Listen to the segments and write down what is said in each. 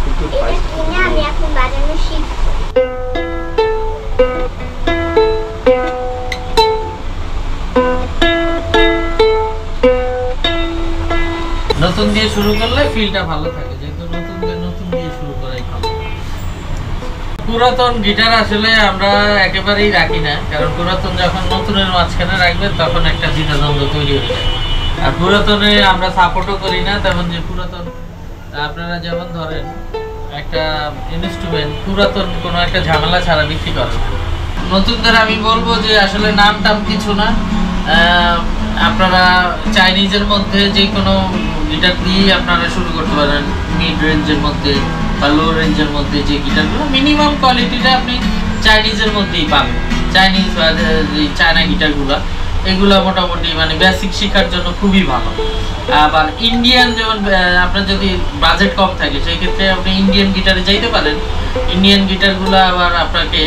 কিন্তু এটা কিনে আমি এখন বাজানো শিখছি। নতুন দিয়ে শুরু করলে ফিলটা ভালো থাকে, যেহেতু নতুন দিয়ে শুরু করাই ভালো। পুরাতন গিটার আসলে আমরা একেবারেই রাখি না, কারণ পুরাতন যখন নতুনের মাঝখানে রাখবে তখন একটা দ্বিধাদ্বন্দ্ব তৈরি হয়ে যায়। আর পুরাতনে আমরা সাপোর্টও করি না, তেমন যে পুরাতন আপনারা যেমন ধরেন একটা ইনস্ট্রুমেন্ট পুরাতন কোনো একটা ঝামেলা ছাড়া বিক্রি করেন। নতুনদের আমি বলবো যে আসলে নাম টাম কিছু না, আপনারা চাইনিজের মধ্যে যে কোনো গিটার দিয়েই আপনারা শুরু করতে পারেন। মিড রেঞ্জের মধ্যে বা লো রেঞ্জের মধ্যে যে গিটারগুলো মিনিমাম কোয়ালিটিটা আপনি চাইনিজের মধ্যেই পাবেন। চাইনিজ বা চায়না গিটারগুলো এগুলো মোটামুটি মানে বেসিক শেখার জন্য খুবই ভালো। আবার ইন্ডিয়ান যেমন আপনার যদি বাজেট কম থাকে সেই ক্ষেত্রে আপনি ইন্ডিয়ান গিটারে যাইতে পারেন। ইন্ডিয়ান গিটারগুলো আবার আপনাকে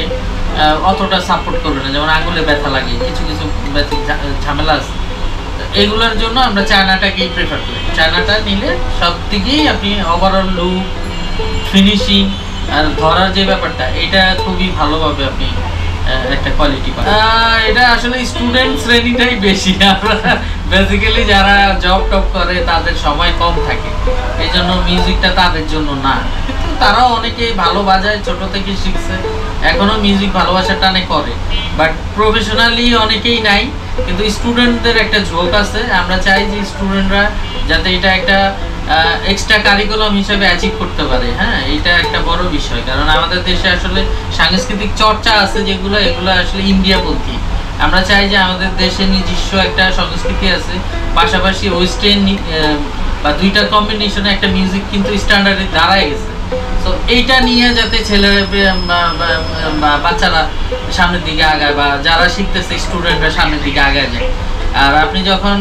অতটা সাপোর্ট করবে না, যেমন আঙুলে ব্যথা লাগে, কিছু কিছু বেসিক ঝামেলা আছে। এগুলোর জন্য আমরা চায়নাটাকেই প্রেফার করি। চায়নাটা নিলে সব দিকেই আপনি ওভারঅল লুক, ফিনিশিং আর ধরার যে ব্যাপারটা এটা খুবই ভালোভাবে আপনি একটা কোয়ালিটি পাবেন। এটা আসলে স্টুডেন্ট শ্রেণীটাই বেশি, আমরা বেসিক্যালি যারা জব টপ করে তাদের সময় কম থাকে, এই জন্য মিউজিকটা তাদের জন্য না। কিন্তু তারাও অনেকেই ভালো বাজায়, ছোট থেকে শিখছে, এখনো মিউজিক ভালোবাসার টানে করে, বাট প্রফেশনালি অনেকেই নাই। কিন্তু স্টুডেন্টদের একটা ঝোঁক আছে, আমরা চাই যে স্টুডেন্টরা যাতে এটা একটা এক্সট্রা কারিকুলাম হিসেবে অ্যাচিভ করতে পারে। হ্যাঁ, এটা একটা বড় বিষয়, কারণ আমাদের দেশে আসলে সাংস্কৃতিক চর্চা আছে যেগুলো, এগুলো আসলে ইন্ডিয়াপন্থী। আমরা চাই যে আমাদের দেশে নিজস্ব একটা সংস্কৃতি আছে, পাশাপাশি ওয়েস্টার্ন বা দুইটার কম্বিনেশনে একটা মিউজিক কিন্তু স্ট্যান্ডার্ডে দাঁড়ায় গেছে। তো এইটা নিয়ে যাতে ছেলে বাচ্চারা সামনের দিকে আগায় বা যারা শিখতেছে স্টুডেন্টরা সামনের দিকে আগায় যায়। আর আপনি যখন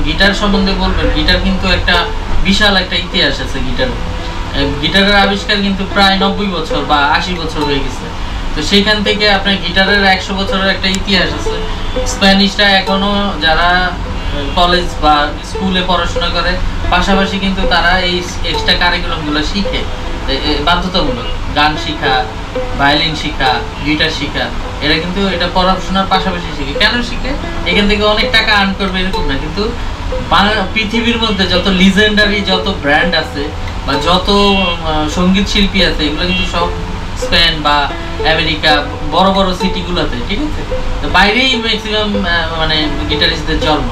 গিটার সম্বন্ধে বলবেন, গিটার কিন্তু একটা বিশাল একটা ইতিহাস আছে। গিটারের আবিষ্কার কিন্তু প্রায় 90 বছর বা 80 বছর হয়ে গেছে। তো সেইখান থেকে আপনার গিটারের 100 বছরের একটা ইতিহাস আছে। স্প্যানিশরা এখনো যারা কলেজ বা স্কুলে পড়াশোনা করে পাশাপাশি কিন্তু তারা এই এক্সট্রা কারিকুলামগুলো শিখে, বাধ্যতামূলক গান শিখা, ভায়োলিন শিখা, গিটার শিখা, এরা কিন্তু এটা পড়াশোনার পাশাপাশি শিখে। কেন শিখে? এখান থেকে অনেক টাকা আর্ন করবে এরকম না, কিন্তু পৃথিবীর মধ্যে যত লিজেন্ডারি যত ব্র্যান্ড আছে বা যত সঙ্গীত শিল্পী আছে এগুলো কিন্তু সব স্পেন বা আমেরিকা বড় বড় সিটিগুলোতে, ঠিক আছে? তো বাইরেই ম্যাক্সিমাম মানে গিটারিস্টদের জন্ম।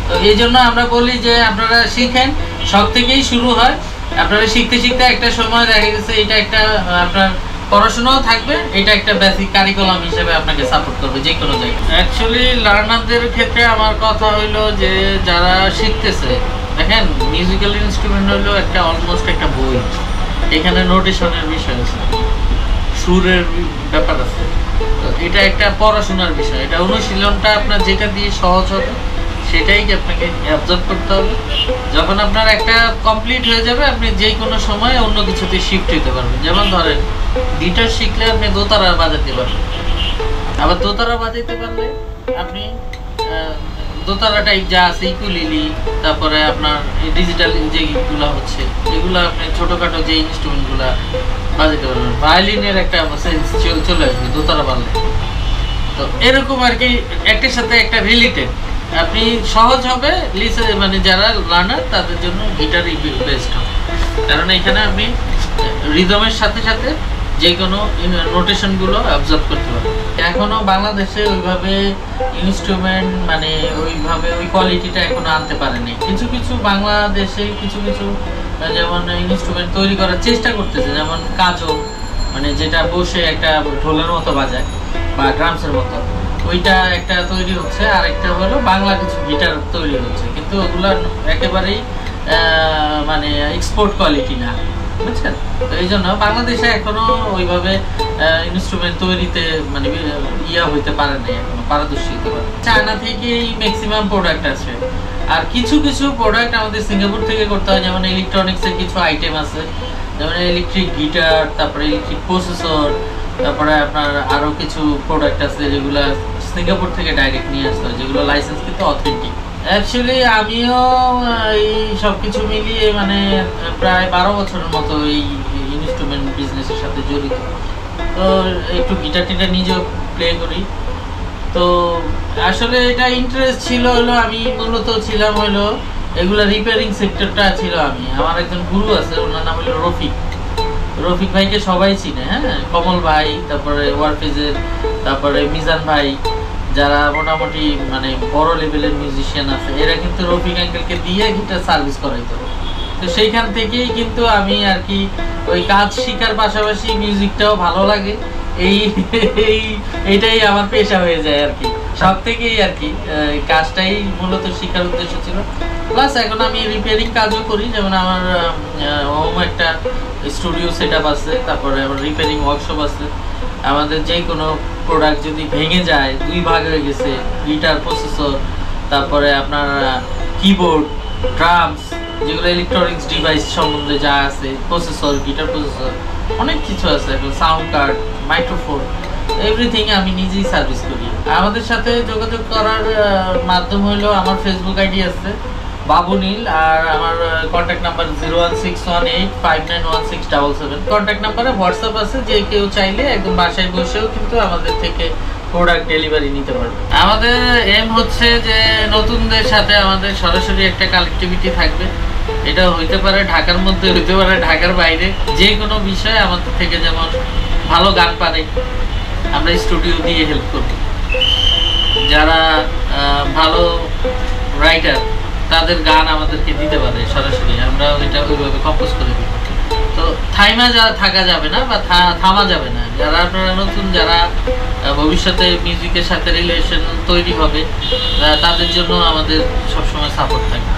তো এই জন্য আমরা বলি যে আপনারা শিখেন, সব থেকেই শুরু হয়। আপনারা শিখতে শিখতে একটা সময় দেখা গেছে এটা একটা আপনার পড়াশোনাও থাকবে, এটা একটা বেসিক কারিকুলাম হিসেবে আপনাকে সাপোর্ট করবে যে কোনো জায়গায়। অ্যাকচুয়ালি লার্নারদের ক্ষেত্রে আমার কথা হইলো যে যারা শিখতেছে, দেখেন মিউজিক্যাল ইনস্ট্রুমেন্ট হলো একটা অলমোস্ট একটা বই। এখানে নোটেশনের বিষয় আছে, সুরের ব্যাপার আছে, তো এটা একটা পড়াশোনার বিষয়। এটা অনুশীলনটা আপনার যেটা দিয়ে সহজ হবে সেটাই আপনাকে অ্যাবজর্ব করতে হবে। যখন আপনার একটা কমপ্লিট হয়ে যাবে আপনি যে কোনো সময় অন্য কিছুতে শিফট হতে পারবেন। যেমন ধরেন গিটার শিখলে আপনি দোতারা বাজাতে পারবেন, আবার দোতারা বাজাতে পারলে আপনি দোতারা টাইপ যা আছে ইকুলিলি, তারপরে আপনার ডিজিটাল যেগুলো হচ্ছে এগুলো আপনি ছোটোখাটো যে ইনস্ট্রুমেন্টগুলো বাজাতে পারবেন। ভায়োলিনের একটা সেন্স চলে আসবে দোতারা বাজলে। তো এরকম আর কি, একটার সাথে একটা রিলেটেড। আপনি সহজ হবে মানে যারা লার্নার তাদের জন্য গিটারই বেস্ট হবে, কারণ এখানে আপনি রিদমের সাথে সাথে যে কোনো নোটেশনগুলো অবজার্ভ করতে পারবেন। এখনও বাংলাদেশে ওইভাবে ইনস্ট্রুমেন্ট মানে ওইভাবে ওই কোয়ালিটিটা এখনো আনতে পারেনি। কিছু কিছু বাংলাদেশে কিছু কিছু যেমন ইনস্ট্রুমেন্ট তৈরি করার চেষ্টা করতেছে, যেমন কাজল, মানে যেটা বসে একটা ঢোলের মতো বাজায় বা ড্রামসের মতো, ওইটা একটা তৈরি হচ্ছে। আর একটা হলো বাংলা কিছু গিটার তৈরি হচ্ছে, কিন্তু ওগুলো একেবারেই মানে এক্সপোর্ট কোয়ালিটি না, বুঝছেন? তো এই জন্য বাংলাদেশে এখনো ওইভাবে ইনস্ট্রুমেন্ট তৈরিতে মানে ইয়া হইতে পারে নাই, এখনো পারদর্শী হতে পারে। চায়না থেকেই ম্যাক্সিমাম প্রোডাক্ট আছে, আর কিছু কিছু প্রোডাক্ট আমাদের সিঙ্গাপুর থেকে করতে হয়। যেমন ইলেকট্রনিক্সের কিছু আইটেম আছে, যেমন ইলেকট্রিক গিটার, তারপরে ইলেকট্রিক প্রসেসর, তারপরে আপনার আরও কিছু প্রোডাক্ট আছে যেগুলো সিঙ্গাপুর থেকে ডাইরেক্ট নিয়ে আসতে হয়, যেগুলো লাইসেন্স কিন্তু অথেন্টিক। অ্যাকচুয়ালি আমিও এই সব কিছু মিলিয়ে মানে প্রায় 12 বছরের মতো এই ইনস্ট্রুমেন্ট বিজনেসের সাথে জড়িত। তো একটু গিটার টিটার নিজেও প্লে করি। তো আসলে এটা ইন্টারেস্ট ছিল হলো, আমি মূলত ছিলাম হলো এগুলা রিপেয়ারিং সেক্টরটা ছিল। আমার একজন গুরু আছে, ওনার নাম হলো রফিক ভাইকে সবাই চিনে, হ্যাঁ, কমল ভাই, তারপরে ওয়ারফেজের, তারপরে মিজান ভাই, যারা মোটামুটি মানে বড় লেভেলের মিউজিশিয়ান আছে, এরা কিন্তু রফিক আঙ্কেলকে দিয়ে গিটার সার্ভিস করাইতো। তো সেইখান থেকেই কিন্তু আমি আর কি ওই কাজ শিখার পাশাপাশি মিউজিকটাও ভালো লাগে, এইটাই আমার পেশা হয়ে যায় আর কি। সব থেকেই আর কি কাজটাই মূলত শিখার উদ্দেশ্য ছিল। প্লাস এখন আমি রিপেয়ারিং কাজও করি, যেমন আমার হোম একটা স্টুডিও সেট আপ আছে, তারপরে আমার রিপেয়ারিং ওয়ার্কশপ আছে। আমাদের যে কোনো প্রোডাক্ট যদি ভেঙে যায়, 2 ভাগ হয়ে গেছে, গিটার, প্রসেসর, তারপরে আপনার কিবোর্ড, ড্রামস, যেগুলো ইলেকট্রনিক্স ডিভাইস সম্বন্ধে যা আছে, প্রসেসর, গিটার প্রসেসর, অনেক কিছু আছে, সাউন্ড কার্ড, মাইক্রোফোন, এভরিথিং আমি নিজেই সার্ভিস করি। আমাদের সাথে যোগাযোগ করার মাধ্যম হলো আমার ফেসবুক আইডি আছে বাবুনীল, আর আমার কন্ট্যাক্ট নাম্বার 01618591677। কন্ট্যাক্ট নাম্বারে হোয়াটসঅ্যাপ আছে, যে কেউ চাইলে একদম বাসায় বসেও কিন্তু আমাদের থেকে প্রোডাক্ট ডেলিভারি নিতে পারবে। আমাদের এম হচ্ছে যে নতুনদের সাথে আমাদের সরাসরি একটা কানেক্টিভিটি থাকবে। এটা হইতে পারে ঢাকার মধ্যে, হইতে পারে ঢাকার বাইরে, যে কোনো বিষয়ে আমাদের থেকে যেমন ভালো গান পারে আমরা স্টুডিও দিয়ে হেল্প করব। যারা ভালো রাইটার, তাদের গান আমাদেরকে দিতে পারে সরাসরি, আমরা এটা ওইভাবে কম্পোজ করে দিই। তো থাকা যাবে না বা থামা যাবে না। যারা আপনারা নতুন, যারা ভবিষ্যতে মিউজিকের সাথে রিলেশন তৈরি হবে, তাদের জন্য আমাদের সবসময় সাপোর্ট থাকবে।